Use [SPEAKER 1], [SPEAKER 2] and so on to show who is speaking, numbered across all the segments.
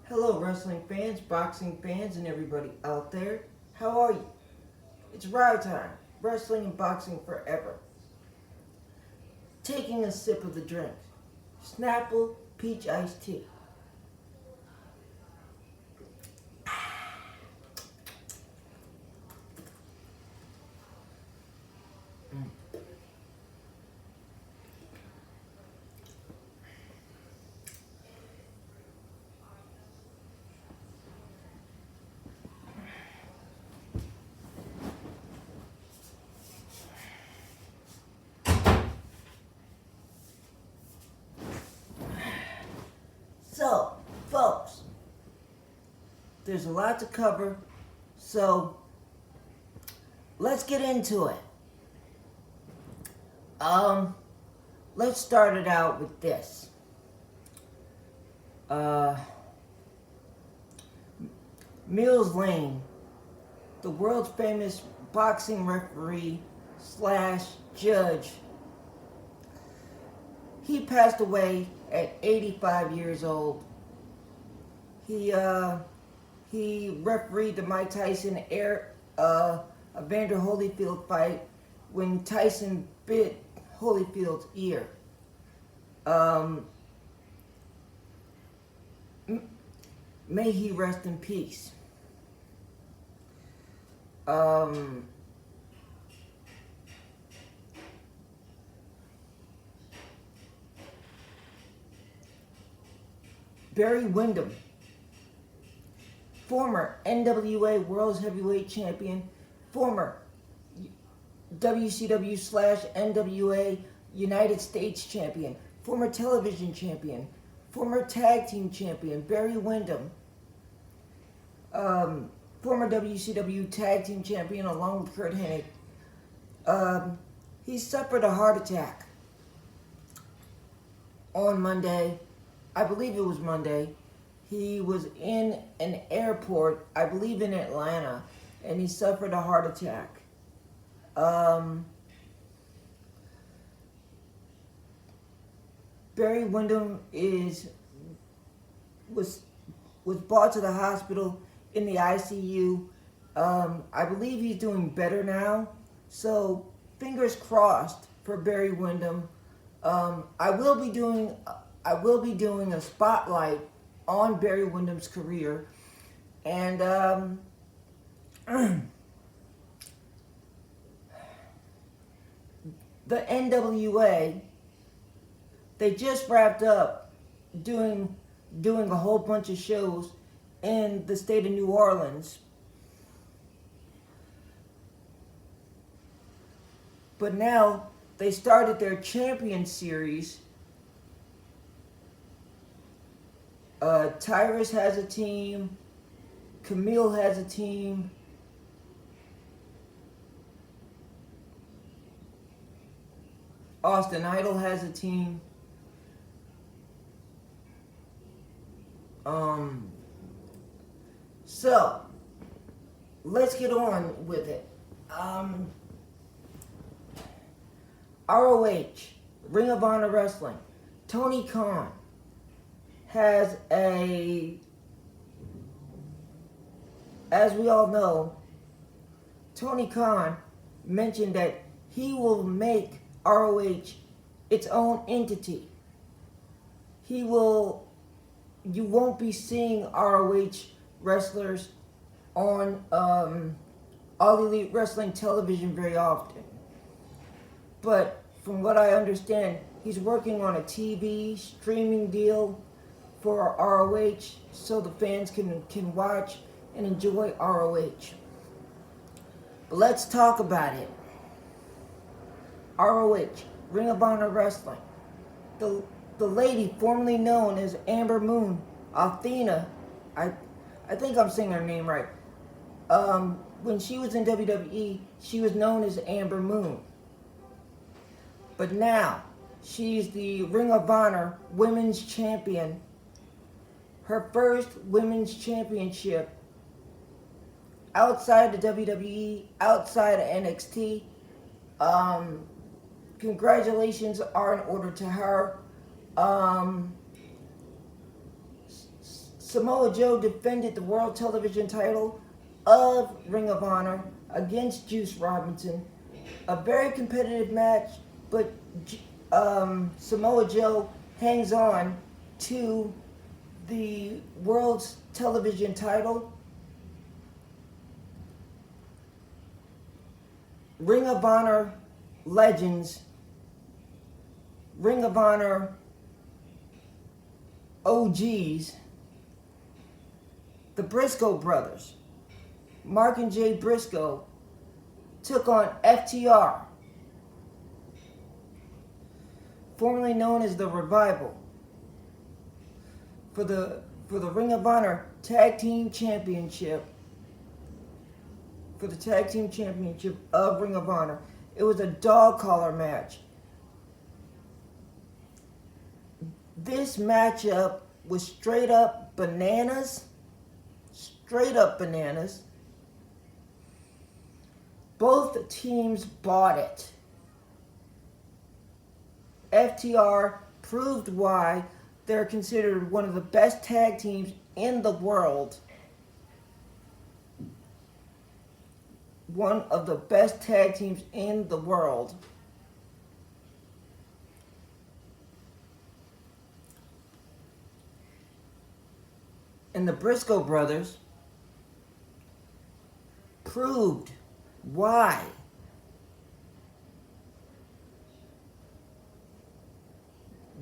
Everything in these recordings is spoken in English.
[SPEAKER 1] Hello, wrestling fans, boxing fans, and everybody out there. How are you? It's Ride Time, wrestling and boxing forever. Taking a sip of the drink. Snapple Peach Iced Tea. So, folks, there's a lot to cover, so let's get into it. Let's start it out with this. Mills Lane, the world's famous boxing referee slash judge. He passed away at 85 years old. He refereed the Mike Tyson Evander Holyfield fight when Tyson bit Holyfield's ear. May he rest in peace. Barry Windham, former NWA World Heavyweight Champion, former WCW slash NWA United States Champion, former television champion, former tag team champion, Barry Windham, former WCW tag team champion along with Kurt Hennig. He suffered a heart attack on Monday. I believe it was Monday. He was in an airport, I believe in Atlanta, and he suffered a heart attack. Barry Windham was brought to the hospital in the ICU. I believe he's doing better now, so fingers crossed for Barry Windham. I will be doing a spotlight on Barry Windham's career, and the NWA, they just wrapped up doing a whole bunch of shows in the state of New Orleans. But now they started their Champion Series. Tyrus has a team. Camille has a team. Austin Idol has a team. So let's get on with it. ROH, Ring of Honor Wrestling. Tony Khan has as we all know, Tony Khan mentioned that he will make ROH its own entity. You won't be seeing ROH wrestlers on All Elite Wrestling television very often. But from what I understand, he's working on a TV streaming deal for ROH so the fans can watch and enjoy ROH. But let's talk about it. ROH, Ring of Honor Wrestling. The lady formerly known as Amber Moon, Athena, I think I'm saying her name right. When she was in WWE, she was known as Amber Moon. But now, she's the Ring of Honor Women's Champion. Her first Women's Championship outside the WWE, outside of NXT. Congratulations are in order to her. Samoa Joe defended the World Television title of Ring of Honor against Juice Robinson. A very competitive match, but Samoa Joe hangs on to the World's Television title. Ring of Honor legends, Ring of Honor OGs, the Briscoe brothers, Mark and Jay Briscoe, took on FTR, formerly known as the Revival, for the Ring of Honor Tag Team Championship. For the Tag Team Championship of Ring of Honor. It was a dog collar match. This matchup was straight up bananas. Straight up bananas. Both teams bought it. FTR proved why they're considered one of the best tag teams in the world. One of the best tag teams in the world. And the Briscoe brothers proved why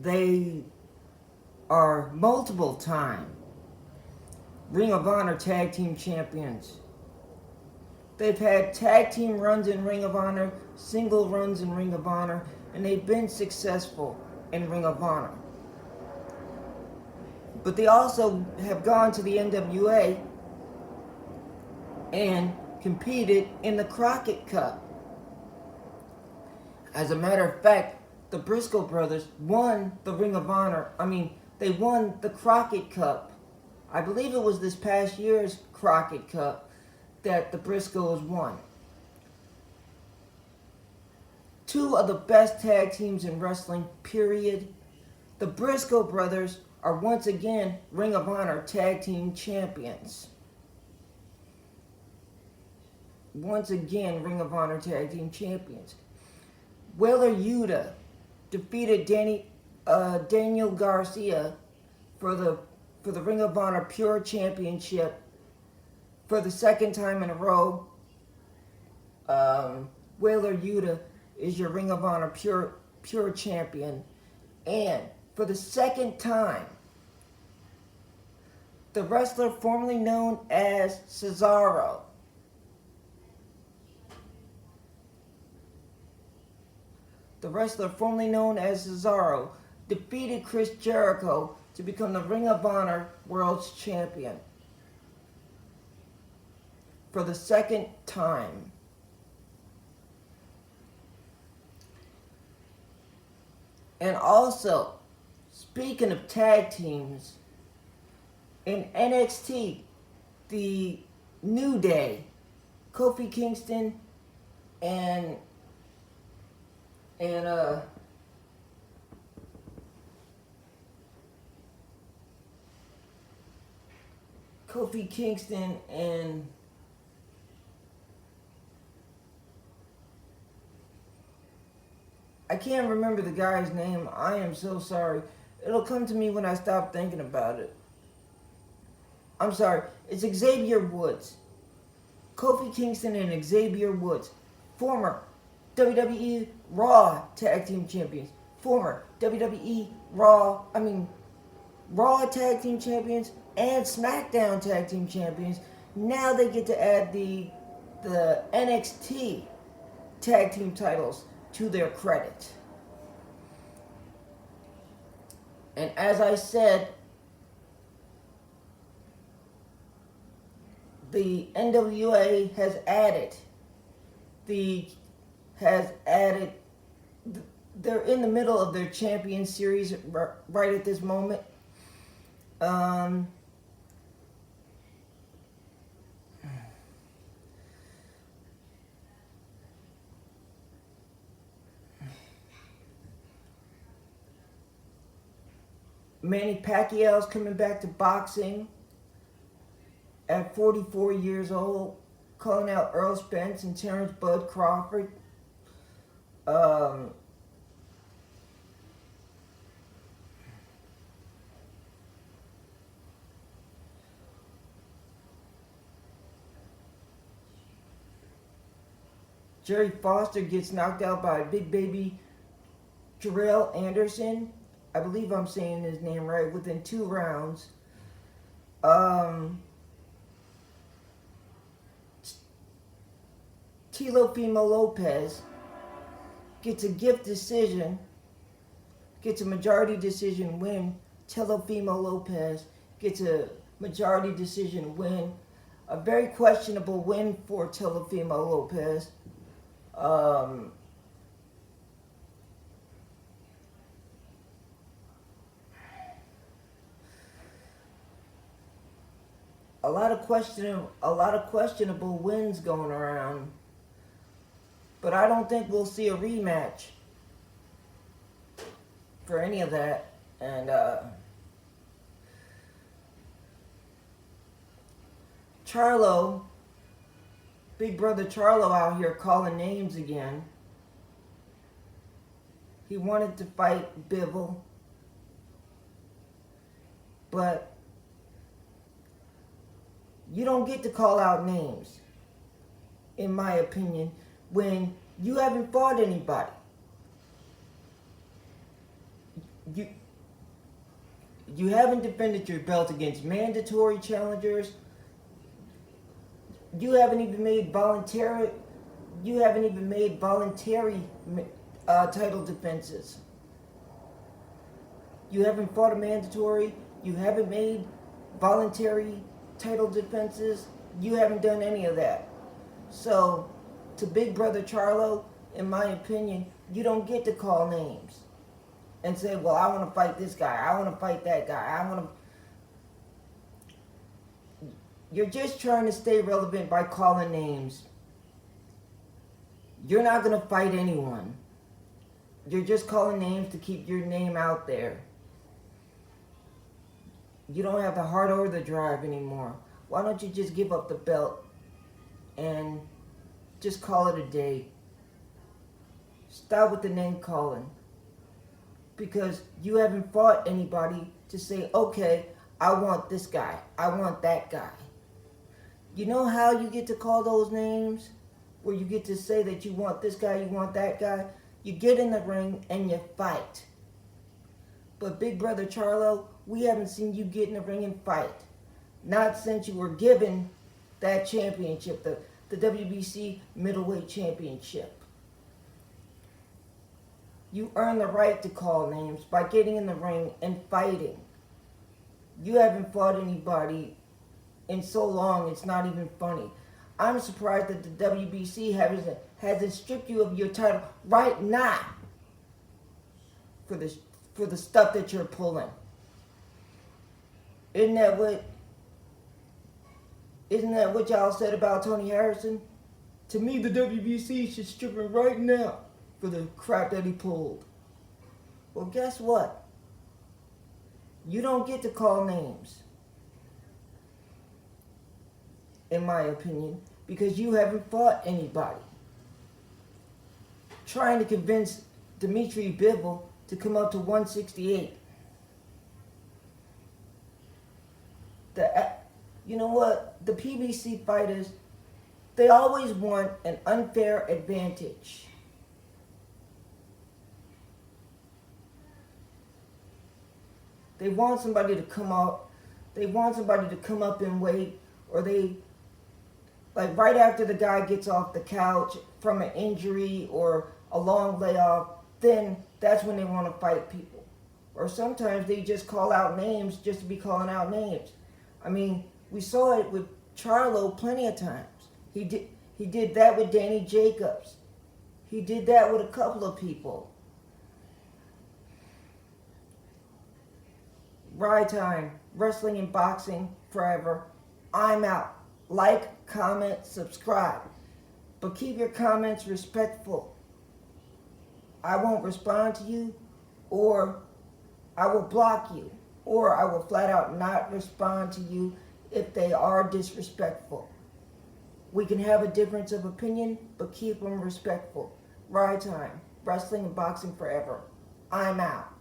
[SPEAKER 1] they are multiple time Ring of Honor Tag Team Champions. They've had tag team runs in Ring of Honor, single runs in Ring of Honor, and they've been successful in Ring of Honor. But they also have gone to the NWA and competed in the Crockett Cup. As a matter of fact, the Briscoe brothers won the Ring of Honor. They won the Crockett Cup. I believe it was this past year's Crockett Cup that the Briscoes won. Two of the best tag teams in wrestling, period. The Briscoe brothers are once again Ring of Honor Tag Team Champions. Once again, Ring of Honor Tag Team Champions. Wheeler Yuta defeated Daniel Garcia for the Ring of Honor Pure Championship for the second time in a row. Wheeler Yuta is your Ring of Honor Pure Champion. And for the second time, the wrestler formerly known as Cesaro defeated Chris Jericho to become the Ring of Honor World's Champion for the second time. And also, speaking of tag teams, in NXT, the New Day, Kofi Kingston and I can't remember the guy's name. I am so sorry. It'll come to me when I stop thinking about it. I'm sorry. It's Xavier Woods. Kofi Kingston and Xavier Woods. Former WWE Raw Tag Team Champions. Former WWE Raw Tag Team Champions and SmackDown Tag Team Champions. Now they get to add the NXT Tag Team titles to their credit. And as I said, the NWA has added, they're in the middle of their Champion Series right at this moment. Manny Pacquiao's coming back to boxing. at 44 years old, calling out Earl Spence and Terrence Bud Crawford. Um, Jerry Foster gets knocked out by Big Baby Jarrell Anderson. I believe I'm saying his name right, within 2 rounds. Teofimo Lopez gets a majority decision win. Teofimo Lopez gets a majority decision win. A very questionable win for Teofimo Lopez. A lot of questionable wins going around, but I don't think we'll see a rematch for any of that. And Charlo, Big Brother Charlo out here calling names again. He wanted to fight Bivol, but you don't get to call out names, in my opinion, when you haven't fought anybody. You haven't defended your belt against mandatory challengers. You haven't even made voluntary title defenses. You haven't fought a mandatory. You haven't made voluntary title defenses. You haven't done any of that. So, to Big Brother Charlo, in my opinion, you don't get to call names and say, well, I want to fight this guy. I want to fight that guy. You're just trying to stay relevant by calling names. You're not going to fight anyone. You're just calling names to keep your name out there. You don't have the heart or the drive anymore. Why don't you just give up the belt and just call it a day? Stop with the name calling. Because you haven't fought anybody to say, okay, I want this guy. I want that guy. You know how you get to call those names? Where you get to say that you want this guy, you want that guy? You get in the ring and you fight. But Big Brother Charlo, we haven't seen you get in the ring and fight. Not since you were given that championship, the WBC Middleweight Championship. You earn the right to call names by getting in the ring and fighting. You haven't fought anybody in so long, it's not even funny. I'm surprised that the WBC hasn't stripped you of your title right now for the stuff that you're pulling. Isn't that what y'all said about Tony Harrison? To me, the WBC should strip him right now for the crap that he pulled. Well, guess what? You don't get to call names, in my opinion, because you haven't fought anybody. Trying to convince Dimitri Bivol to come up to 168. You know what? The PBC fighters, they always want an unfair advantage. They want somebody to come up. They want somebody to come up in weight, or like right after the guy gets off the couch from an injury or a long layoff, then that's when they want to fight people. Or sometimes they just call out names just to be calling out names. I mean, we saw it with Charlo plenty of times. He did that with Danny Jacobs. He did that with a couple of people. Ride time, wrestling and boxing forever. I'm out. Like, comment, subscribe. But keep your comments respectful. I won't respond to you, or I will block you, or I will flat out not respond to you if they are disrespectful. We can have a difference of opinion, but keep them respectful. Ride time. Wrestling and boxing forever. I'm out.